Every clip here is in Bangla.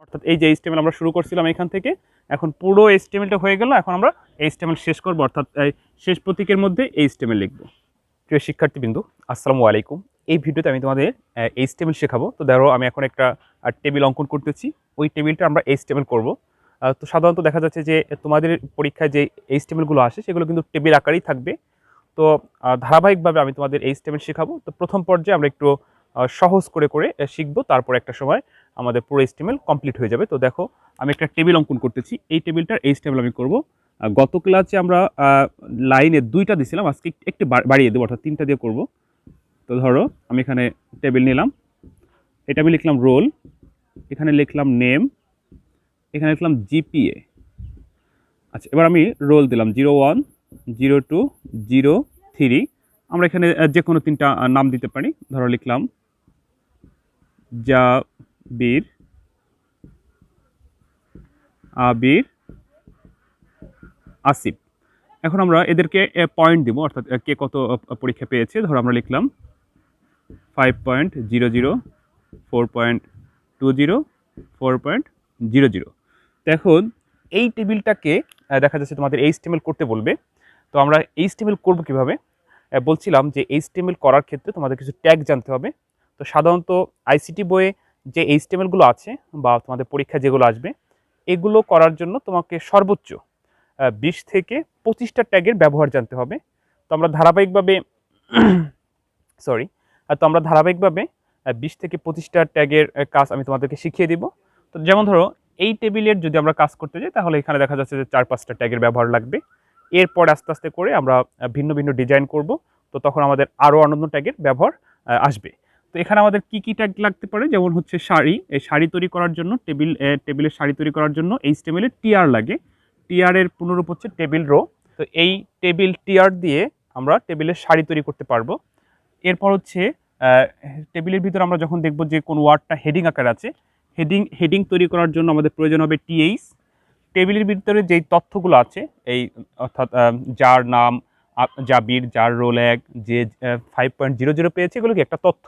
অর্থাৎ এই যে HTML আমরা শুরু করছিলাম এখান থেকে, এখন পুরো HTMLটা হয়ে গেল। এখন আমরা HTML শেষ করব, অর্থাৎ শেষ প্রতীকের মধ্যে HTML লিখব। প্রিয় শিক্ষার্থীবৃন্দ, আসসালামু আলাইকুম। এই ভিডিওতে আমি তোমাদের HTML শেখাবো। তো ধরো আমি এখন একটা টেবিল অঙ্কন করতেছি, ওই টেবিলটা আমরা HTML করব। তো সাধারণত দেখা যাচ্ছে যে তোমাদের পরীক্ষায় যে HTML-গুলো আসে সেগুলো কিন্তু টেবিল আকারেই থাকবে। তো ধারাবাহিকভাবে আমি তোমাদের HTML শেখাবো। তো প্রথম পর্যায়ে আমরা একটু সহজ করে করে শিখবো, তারপর একটা সময় আমাদের পুরো HTML কমপ্লিট হয়ে যাবে। তো দেখো আমি একটা টেবিল অঙ্কন করতেছি, এই টেবিলটার HTML আমি করব। গত ক্লাসে আমরা লাইনে 2টা দিছিলাম, আজকে একটু বাড়িয়ে দেবো, অর্থাৎ 3টা দিয়ে করব। তো ধরো আমি এখানে টেবিল নিলাম, এটা আমি লিখলাম রোল, এখানে লিখলাম নেম, এখানে লিখলাম GPA। আচ্ছা, এবার আমি রোল দিলাম 01, 02, 03। আমরা এখানে যে কোনো 3টা নাম দিতে পারি। ধরো লিখলাম জাবির, আবির, আসিফ। এখন আমরা এদেরকে পয়েন্ট দিব, অর্থাৎ কে কত পরীক্ষা পেয়েছে। ধরো আমরা লিখলাম 5.00, 4.20, 4.00। তো এখন এই টেবিলটাকে দেখা যাচ্ছে তোমাদের HTML করতে বলবে। তো আমরা HTML করব কিভাবে? বলছিলাম যে HTML করার ক্ষেত্রে তোমাদের কিছু ট্যাগ জানতে হবে। তো সাধারণত আইসিটি বইয়ে যে HTML-গুলো আছে বা তোমাদের পরীক্ষা যেগুলো আসবে, এগুলো করার জন্য তোমাকে সর্বোচ্চ 20 থেকে 25টা ট্যাগের ব্যবহার জানতে হবে। তো আমরা ধারাবাহিকভাবে তো আমরা ধারাবাহিকভাবে 20 থেকে 25টা ট্যাগের কাজ আমি তোমাদেরকে শিখিয়ে দিব। তো যেমন ধরো এই টেবিলের যদি আমরা কাজ করতে যাই, তাহলে এখানে দেখা যাচ্ছে যে 4-5টা ট্যাগের ব্যবহার লাগবে। এরপর আস্তে আস্তে করে আমরা ভিন্ন ভিন্ন ডিজাইন করব। তো তখন আমাদের আরও অন্যান্য ট্যাগের ব্যবহার আসবে। তো এখানে আমাদের কি কি ট্যাগ লাগতে পারে, যেমন হচ্ছে শাড়ি। এই শাড়ি তৈরি করার জন্য টেবিলের শাড়ি তৈরি করার জন্য HTML-এ TR লাগে। TR এর পুনরূপ হচ্ছে টেবিল রো। তো এই টেবিল TR দিয়ে আমরা টেবিলের শাড়ি তৈরি করতে পারবো। এরপর হচ্ছে টেবিলের ভিতরে আমরা যখন দেখব যে কোন ওয়ার্ডটা হেডিং আকারে আছে, হেডিং তৈরি করার জন্য আমাদের প্রয়োজন হবে TH। টেবিলের ভিতরে যেই তথ্যগুলো আছে, এই অর্থাৎ যার নাম জাবির, যার রোল 1, যে 5.00 পেয়েছে, এগুলো কি একটা তথ্য।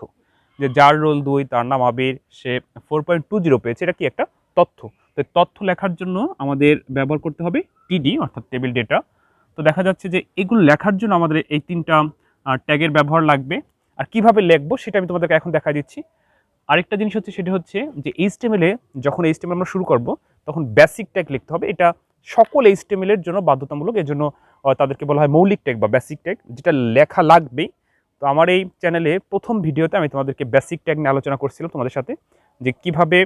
যে যার রোল 2, তার নাম আবির, সে 4.20 পেয়েছে, এটা কি একটা তথ্য। তো তথ্য লেখার জন্য আমাদের ব্যবহার করতে হবে TD, অর্থাৎ টেবিল ডেটা। তো দেখা যাচ্ছে যে এগুলো লেখার জন্য আমাদের এই 3টা ট্যাগের ব্যবহার লাগবে। আর কিভাবে লিখবো সেটা আমি তোমাদেরকে এখন দেখা দিচ্ছি। আরেকটা জিনিস হচ্ছে, সেটা হচ্ছে যে HTML-এ যখন HTML আমরা শুরু করব, তখন বেসিক ট্যাগ লিখতে হবে। এটা সকল HTML-এর জন্য বাধ্যতামূলক। এর জন্য তাদেরকে বলা হয় মৌলিক ট্যাগ বা বেসিক ট্যাগ, যেটা লেখা লাগবেই। তো আমার এই চ্যানেলে প্রথম ভিডিওতে আমি তোমাদেরকে বেসিক ট্যাগ নিয়ে আলোচনা করছিলাম তোমাদের সাথে, যে কিভাবে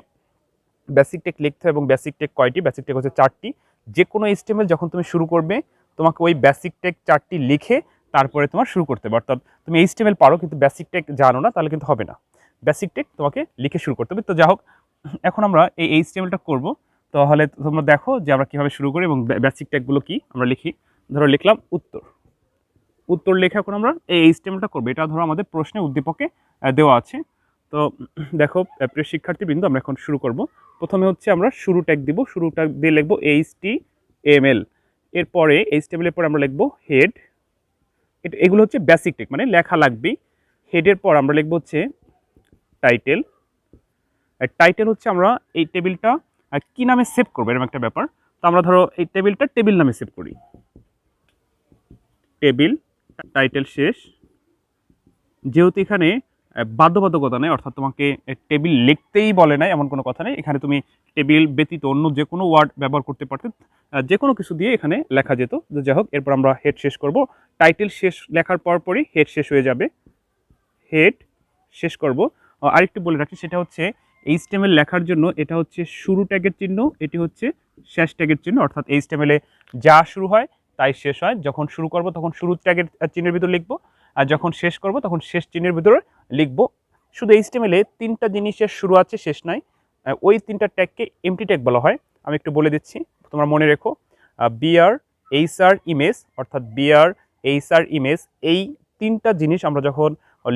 বেসিক ট্যাগ লিখতে হয়। এবং বেসিক ট্যাগ কয়টি? বেসিক ট্যাগ হচ্ছে 4টি। যে কোনো HTML যখন তুমি শুরু করবে, তোমাকে ওই বেসিক ট্যাগ 4টি লিখে তারপরে তোমার শুরু করতে হবে। অর্থাৎ তুমি HTML পারো কিন্তু বেসিক ট্যাগ জানো না, তাহলে কিন্তু হবে না। বেসিক ট্যাগ তোমাকে লিখে শুরু করতে হবে। তো যাই হোক, এখন আমরা এই HTML-টা করব। তাহলে তোমরা দেখো যে আমরা কীভাবে শুরু করি এবং বেসিক ট্যাগগুলো কি আমরা লিখি। ধরো লিখলাম উত্তর লেখা। এখন আমরা এই HTML-টা করবো। এটা ধরো আমাদের প্রশ্নে উদ্দীপকে দেওয়া আছে। তো দেখো প্রিয় শিক্ষার্থীবৃন্দ, আমরা এখন শুরু করব। প্রথমে হচ্ছে আমরা শুরু ট্যাগ দিব। শুরু ট্যাগ দিয়ে লিখবো HTML। এরপরে HTML-এর পর আমরা লিখবো হেড। এগুলো হচ্ছে বেসিক ট্যাগ, মানে লেখা লাগবেই। হেডের পর আমরা লিখবো হচ্ছে টাইটেল। টাইটেল হচ্ছে আমরা এই টেবিলটা কি নামে সেভ করবো, এরকম একটা ব্যাপার। তো আমরা ধরো এই টেবিলটা টেবিল নামে সেভ করি, টেবিল। টাইটেল শেষ। যেহেতু এখানে বাধ্যবাধকতা নেই, অর্থাৎ তোমাকে টেবিল লিখতেই বলে নাই এমন কোনো কথা নেই। এখানে তুমি টেবিল ব্যতীত অন্য যে কোনো ওয়ার্ড ব্যবহার করতে পারতে, যে কোনো কিছু দিয়ে এখানে লেখা যেত। যাই হোক, এরপর আমরা হেড শেষ করব। টাইটেল শেষ লেখার পরপরই হেড শেষ হয়ে যাবে। হেড শেষ করব। আরেকটু বলে রাখি, সেটা হচ্ছে HTML লেখার জন্য এটা হচ্ছে শুরু ট্যাগের চিহ্ন, এটি হচ্ছে শেষ ট্যাগের চিহ্ন। অর্থাৎ HTML-এ যা শুরু হয় তাই শেষ হয়। যখন শুরু করব তখন শুরু ট্যাগের চিহ্নের ভিতর লিখবো, আর যখন শেষ করব তখন শেষ চিহ্নের ভিতরে লিখবো। শুধু HTML-এ 3টা জিনিসের শুরু আছে, শেষ নাই। ওই 3টা ট্যাগকে এমটি ট্যাগ বলা হয়। আমি একটু বলে দিচ্ছি, তোমরা মনে রেখো। BR HR ইমেজ, অর্থাৎ BR HR ইমেজ, এই 3টা জিনিস আমরা যখন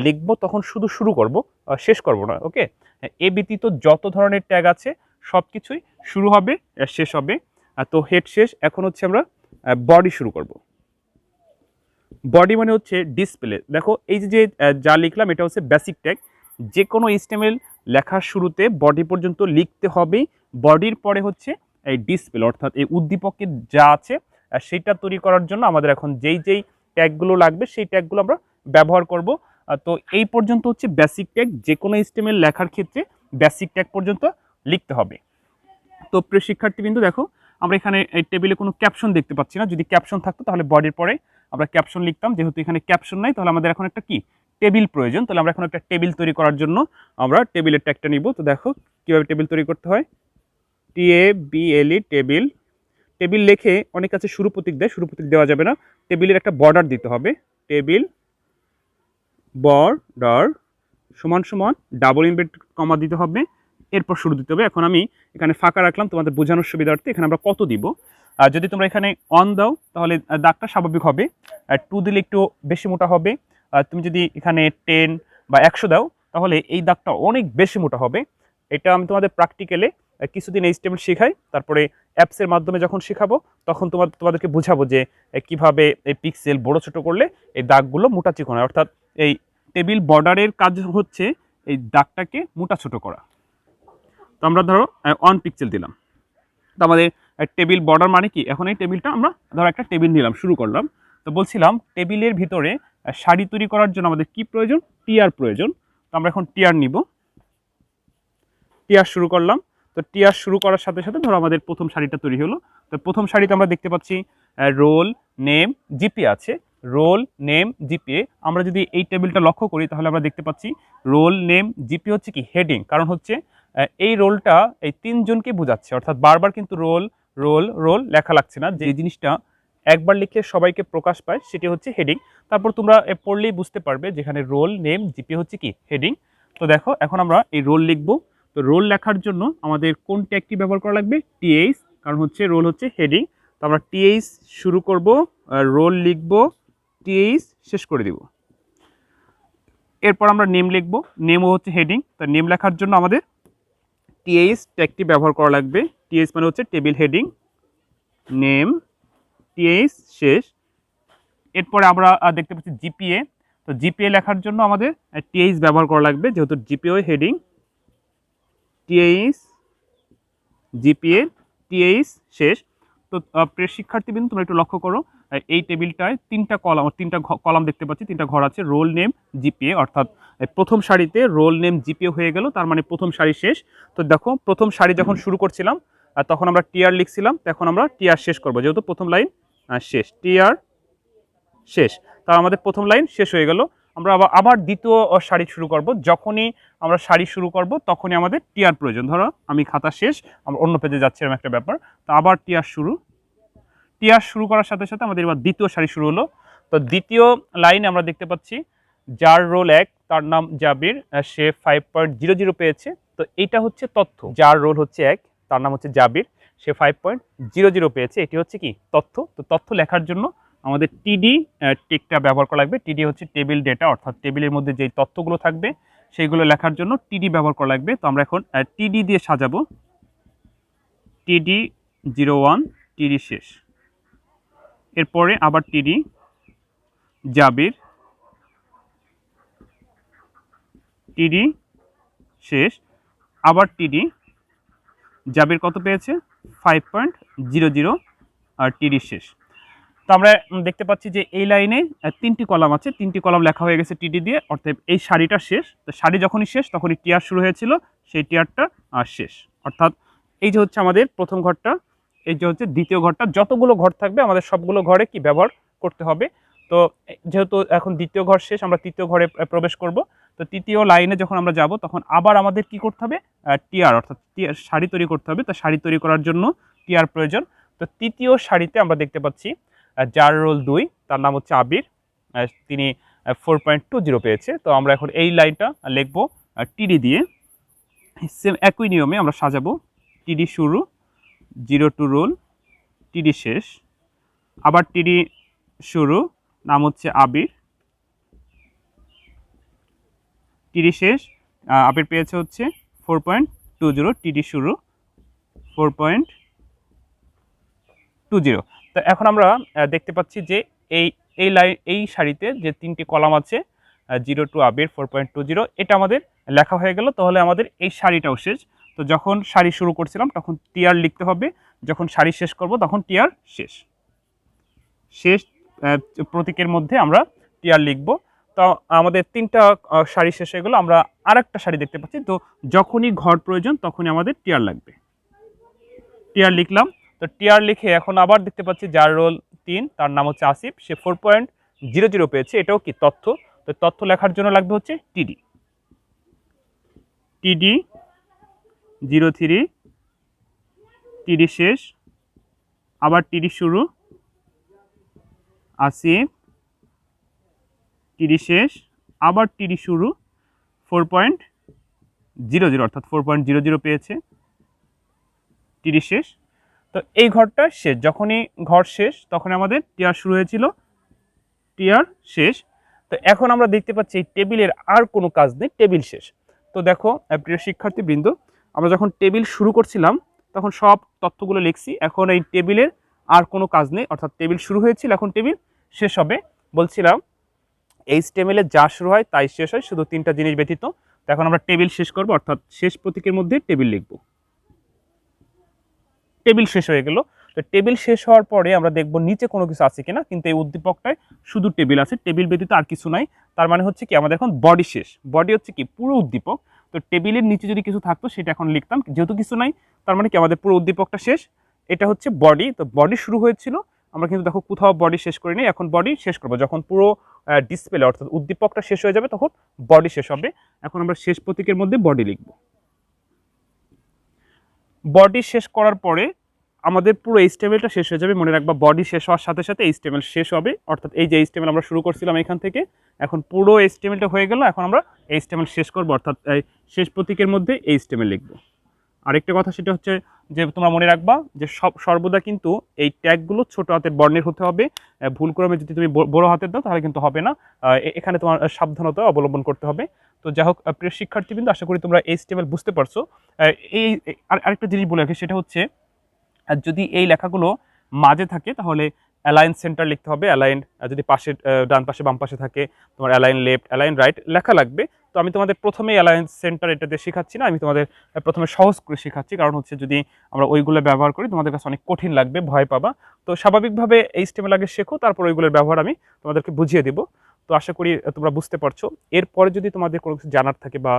লিখবো তখন শুধু শুরু করব, শেষ করব না। ওকে, এ ব্যতীত যত ধরনের ট্যাগ আছে সব কিছুই শুরু হবে, শেষ হবে। তো হেড শেষ। এখন হচ্ছে আমরা বডি শুরু করব। বডি মানে হচ্ছে ডিসপ্লে। দেখো এই যে যা লিখলাম এটা হচ্ছে বেসিক ট্যাগ। যে কোনো HTML লেখার শুরুতে বডি পর্যন্ত লিখতে হবে, বডির পরে হচ্ছে এই ডিসপ্লে অর্থাৎ এই উদ্দীপকের যা আছে সেটা তৈরি করার জন্য আমাদের এখন যেই ট্যাগগুলো লাগবে সেই ট্যাগগুলো আমরা ব্যবহার করব। তো এই পর্যন্ত হচ্ছে বেসিক ট্যাগ, যে কোনো HTML লেখার ক্ষেত্রে বেসিক ট্যাগ পর্যন্ত লিখতে হবে। তো প্রিয় শিক্ষার্থীবৃন্দ দেখো, আমরা এখানে এই টেবিলে কোনো ক্যাপশন দেখতে পাচ্ছি না। যদি ক্যাপশন থাকতো তাহলে বডির পরে আমরা ক্যাপশন লিখতাম, যেহেতু এখানে ক্যাপশন নাই তাহলে আমাদের এখন একটা কি টেবিল প্রয়োজন। তাহলে আমরা এখন একটা টেবিল তৈরি করার জন্য আমরা টেবিলের ট্যাগটা নিব। তো দেখো কীভাবে টেবিল তৈরি করতে হয়। TABLE table. টেবিল লেখে অনেক কাছে শুরু প্রতীক দেয়, শুরু প্রতীক দেওয়া যাবে না, টেবিলের একটা বর্ডার দিতে হবে। টেবিল বর্ডার সমান সমান ডাবল ইনভার্টেড কমা দিতে হবে, এরপর শুরু দিতে হবে। এখন আমি এখানে ফাঁকা রাখলাম তোমাদের বোঝানোর সুবিধার্থে। এখানে আমরা কত দিব, আর যদি তোমরা এখানে 1 দাও তাহলে দাগটা স্বাভাবিক হবে, আর 2 দিলে একটু বেশি মোটা হবে। আর তুমি যদি এখানে 10 বা 100 দাও তাহলে এই দাগটা অনেক বেশি মোটা হবে। এটা আমি তোমাদের প্র্যাকটিক্যালে কিছুদিন HTML শেখাই, তারপরে অ্যাপসের মাধ্যমে যখন শেখাবো তখন তোমাদেরকে বুঝাবো যে কিভাবে এই পিক্সেল বড় ছোট করলে এই দাগগুলো মোটা চিকন হয়। অর্থাৎ এই টেবিল বর্ডারের কাজ হচ্ছে এই দাগটাকে মোটা ছোট করা। তো আমরা ধরো 1 পিক্সেল দিলাম, তো আমাদের টেবিল বর্ডার মানে কি, এখন এই টেবিলটা আমরা ধরো একটা টেবিল নিলাম, শুরু করলাম। তো বলছিলাম টেবিলের ভিতরে সারি তৈরি করার জন্য আমাদের কি প্রয়োজন, টিআর প্রয়োজন। তো আমরা এখন টিআর নিব, টিআর শুরু করলাম। তো টিআর শুরু করার সাথে সাথে ধরো আমাদের প্রথম সারিটা তৈরি হলো। তো প্রথম সারিতে আমরা দেখতে পাচ্ছি রোল নেম জিপিএ আছে, রোল নেম জিপিএ। আমরা যদি এই টেবিলটা লক্ষ্য করি তাহলে আমরা দেখতে পাচ্ছি রোল নেম জিপিএ হচ্ছে কি হেডিং, কারণ হচ্ছে এই রোলটা এই 3 জনকে বোঝাচ্ছে, অর্থাৎ বারবার কিন্তু রোল রোল রোল লেখা লাগছে না। যে জিনিসটা একবার লিখে সবাইকে প্রকাশ পায় সেটি হচ্ছে হেডিং। তারপর তোমরা পড়লেই বুঝতে পারবে যেখানে রোল নেম জিপিএ হচ্ছে কি হেডিং। তো দেখো এখন আমরা এই রোল লিখব। তো রোল লেখার জন্য আমাদের কোন ট্যাগটি ব্যবহার করা লাগবে, টিএইচ, কারণ হচ্ছে রোল হচ্ছে হেডিং। তো আমরা টিএইচ শুরু করব, রোল লিখব, টিএইচ শেষ করে দিব। এরপর আমরা নেম লিখব, নেমও হচ্ছে হেডিং। তো নেম লেখার জন্য আমাদের টিএইচ ট্যাগটি ব্যবহার করা লাগবে। টিএইচ মানে হচ্ছে টেবিল হেডিং, নেম, টিএইচ শেষ। এরপরে আমরা দেখতে পাচ্ছি জিপিএ। তো জিপিএ লেখার জন্য আমাদের টিএইচ ব্যবহার করা লাগবে, যেহেতু GPA heading, TH GPA TH শেষ। তো প্রিয় শিক্ষার্থীবৃন্দ তোমরা একটু লক্ষ্য করো, এই টেবিলটায় 3টা কলাম দেখতে পাচ্ছি, 3টা ঘর আছে, রোল নেম জিপিএ, অর্থাৎ প্রথম সারিতে রোল নেম জিপিএ হয়ে গেল, তার মানে প্রথম সারি শেষ। তো দেখো প্রথম সারি যখন শুরু করছিলাম তখন আমরা টিআর লিখছিলাম, এখন আমরা টিআর শেষ করবো, যেহেতু প্রথম লাইন শেষ, টিআর শেষ। তা আমাদের প্রথম লাইন শেষ হয়ে গেল। আমরা আবার দ্বিতীয় সারি শুরু করব, যখনই আমরা সারি শুরু করব তখনই আমাদের টিআর প্রয়োজন। ধরো আমি খাতা শেষ, আমরা অন্য পেজে যাচ্ছি, এরকম একটা ব্যাপার। তো আবার টিআর শুরু, টিআর শুরু করার সাথে সাথে আমাদের এবার দ্বিতীয় সারি শুরু হলো। তো দ্বিতীয় লাইনে আমরা দেখতে পাচ্ছি যার রোল 1 তার নাম জাবির, সে 5.00 পেয়েছে। তো এইটা হচ্ছে তথ্য, যার রোল হচ্ছে 1 তার নাম হচ্ছে জাবির, সে 5.00 পেয়েছে, এটি হচ্ছে কি তথ্য। তো তথ্য লেখার জন্য আমাদের টিডি টেকটা ব্যবহার করা লাগবে। টিডি হচ্ছে টেবিল ডেটা, অর্থাৎ টেবিলের মধ্যে যেই তথ্যগুলো থাকবে সেইগুলো লেখার জন্য টিডি ব্যবহার করা লাগবে। তো আমরা এখন টিডি দিয়ে সাজাবো, টিডি 01, টিডি শেষ। এরপরে আবার টিডি জাবির, টিডি শেষ, আবার টিডি জাবির কত পেয়েছে 5.00 আর টিডি শেষ। তো আমরা দেখতে পাচ্ছি যে এই লাইনে 3টি কলাম আছে, 3টি কলাম লেখা হয়ে গেছে টিডি দিয়ে, অর্থাৎ এই সারিটা শেষ। তো সারি যখনই শেষ তখনই টিআর শুরু হয়েছিল, সেই টিআরটা শেষ। অর্থাৎ এই যে হচ্ছে আমাদের প্রথম ঘরটা, এই যে হচ্ছে দ্বিতীয় ঘরটা, যতগুলো ঘর থাকবে আমাদের সবগুলো ঘরে কি ব্যবহার করতে হবে। তো যেহেতু এখন দ্বিতীয় ঘর শেষ, আমরা তৃতীয় ঘরে প্রবেশ করব। তো তৃতীয় লাইনে যখন আমরা যাব তখন আবার আমাদের কি করতে হবে, টিআর অর্থাৎ সারি তৈরি করতে হবে। তো সারি তৈরি করার জন্য টিআর প্রয়োজন। তো তৃতীয় সারিতে আমরা দেখতে পাচ্ছি যার রোল 2 তার নাম হচ্ছে আবির, তিনি 4.20 পেয়েছে। তো আমরা এখন এই লাইনটা লিখব টিডি দিয়ে, সেম একই নিয়মে আমরা সাজাবো, টিডি শুরু, 02 রোল, টিডি শেষ, আবার টিডি শুরু, নাম হচ্ছে আবির, টিডি শেষ, আবির পেয়েছে হচ্ছে 4.20, টিডি শুরু 4.20। তো এখন আমরা দেখতে পাচ্ছি যে এই সারিতে যে 3টি কলাম আছে জিরো টু আবির 4.20, এটা আমাদের লেখা হয়ে গেল। তাহলে আমাদের এই সারিটাও শেষ। তো যখন সারি শুরু করছিলাম তখন টিআর লিখতে হবে, যখন সারি শেষ করব তখন টিআর শেষ। শেষ প্রতীকের মধ্যে আমরা টিআর লিখব। তো আমাদের 3টা সারি শেষ হয়ে গেল, আমরা আরেকটা সারি দেখতে পাচ্ছি। তো যখনই ঘর প্রয়োজন তখনই আমাদের টিআর লাগবে। টিআর লিখলাম। তো টিআর লিখে এখন আবার দেখতে পাচ্ছি যার রোল 3, তার নাম হচ্ছে আসিফ, সে 4.00 পেয়েছে। এটাও কি তথ্য। তো তথ্য লেখার জন্য লাগবে হচ্ছে টিডি 03, টিডি শেষ, আবার টিডি শুরু, আসিফ, টিডি শেষ, আবার টিডি শুরু, 4.00 অর্থাৎ 4.00 পেয়েছে, টিডি শেষ। তো এই ঘরটা শেষ। যখনই ঘর শেষ তখন আমাদের টিআর শুরু হয়েছিল, টিআর শেষ। তো এখন আমরা দেখতে পাচ্ছি এই টেবিলের আর কোনো কাজ নেই, টেবিল শেষ। তো দেখো প্রিয় শিক্ষার্থীবৃন্দ, আমরা যখন টেবিল শুরু করছিলাম তখন সব তথ্যগুলো লিখছি। এখন এই টেবিলের আর কোনো কাজ নেই, অর্থাৎ টেবিল শুরু হয়েছিল, এখন টেবিল শেষ হবে। বলছিলাম HTML এ যা শুরু হয় তাই শেষ হয়, শুধু 3টা জিনিস ব্যতীত। তো এখন আমরা টেবিল শেষ করব, অর্থাৎ শেষ প্রতীকের মধ্যে টেবিল লিখব। টেবিল শেষ হয়ে গেল। তো টেবিল শেষ হওয়ার পরে আমরা দেখব নিচে কোনো কিছু আছে কিনা, কিন্তু এই উদ্দীপকটায় শুধু টেবিল আছে, টেবিল ব্যতীত আর কিছু নাই। তার মানে হচ্ছে কি আমাদের এখন বডি শেষ। বডি হচ্ছে কি পুরো উদ্দীপক। তো টেবিলের নিচে যদি কিছু থাকতো সেটা এখন লিখতাম, যেহেতু কিছু নাই তার মানে কি আমাদের পুরো উদ্দীপকটা শেষ। এটা হচ্ছে বডি। তো বডি শুরু হয়েছিল, আমরা কিন্তু দেখো কোথাও বডি শেষ করিনি। এখন বডি শেষ করবো, যখন পুরো ডিসপ্লে অর্থাৎ উদ্দীপকটা শেষ হয়ে যাবে তখন বডি শেষ হবে। এখন আমরা শেষ প্রতীকের মধ্যে বডি লিখব। বডি শেষ করার পরে আমাদের পুরো HTML-টা শেষ হয়ে যাবে। মনে রাখবা বডি শেষ হওয়ার সাথে সাথে HTML শেষ হবে, অর্থাৎ এই যে HTML আমরা শুরু করছিলাম এখান থেকে, এখন পুরো HTML-টা হয়ে গেল। এখন আমরা HTML শেষ করব, অর্থাৎ এই শেষ প্রতীকের মধ্যে HTML লিখব। আরেকটা কথা সেটা হচ্ছে যে তোমরা মনে রাখবা যে সর্বদা কিন্তু এই ট্যাগগুলো ছোট হাতের বর্ণের হতে হবে। ভুলক্রমে যদি তুমি বড় হাতের দাও তাহলে কিন্তু হবে না। এখানে তোমার সাবধানতা অবলম্বন করতে হবে। তো যাই হোক প্রিয় শিক্ষার্থীবৃন্দ, আশা করি তোমরা HTML বুঝতে পারছো। এই আরেকটা জিনিস বলে রাখি, সেটা হচ্ছে আর যদি এই লেখাগুলো মাঝে থাকে তাহলে অ্যালাইন সেন্টার লিখতে হবে। অ্যালাইন যদি পাশে ডান পাশে বাম পাশে থাকে তোমার অ্যালাইন লেফট, অ্যালাইন রাইট লেখা লাগবে। তো আমি তোমাদের প্রথমেই অ্যালাইন সেন্টার এটাতে শেখাচ্ছি না, আমি তোমাদের প্রথমে সহজ করে শেখাচ্ছি। কারণ হচ্ছে যদি আমরা ওইগুলো ব্যবহার করি তোমাদের কাছে অনেক কঠিন লাগবে, ভয় পাবা। তো স্বাভাবিকভাবে HTML আগে শেখো, তারপর ওইগুলোর ব্যবহার আমি তোমাদেরকে বুঝিয়ে দেবো। তো আশা করি তোমরা বুঝতে পারছো। এরপরে যদি তোমাদের কোনো কিছু জানার থাকে বা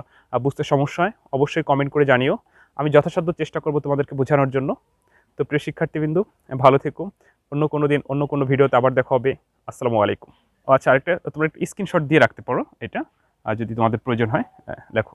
বুঝতে সমস্যা হয় অবশ্যই কমেন্ট করে জানিও, আমি যথাসাধ্য চেষ্টা করবো তোমাদেরকে বোঝানোর জন্য। তো প্রিয় শিক্ষার্থীবৃন্দ, ভালো থেকো। অন্য কোনো দিন অন্য কোনো ভিডিওতে আবার দেখা হবে। আসসালামু আলাইকুম। আচ্ছা, আরেকটা তোমরা একটু স্ক্রিনশট দিয়ে রাখতে পারো এটা, আর যদি তোমাদের প্রয়োজন হয় লেখো।